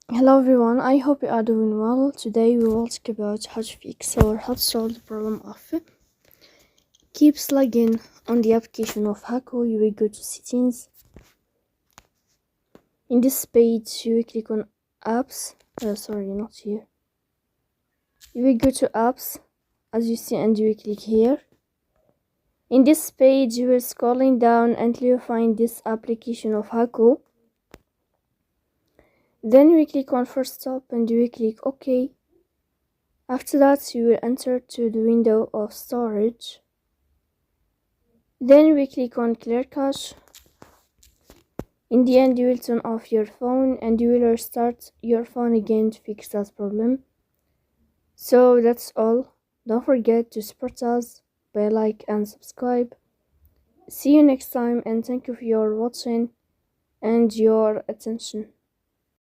Hello everyone, I hope you are doing well. Today we will talk about how to fix or how to solve the problem of keeps lagging on the application of Hacoo. You will go to settings. In this page you will click on apps, not here. You will go to apps as you see and you will click here. In this page you will scrolling down until you find this application of Hacoo. Then you will click on first stop and you will click OK. After that you will enter to the window of storage. Then we click on clear cache. In the end you will turn off your phone and you will restart your phone again to fix that problem. So that's all. Don't forget to support us by like and subscribe. See you next time and thank you for your watching and your attention.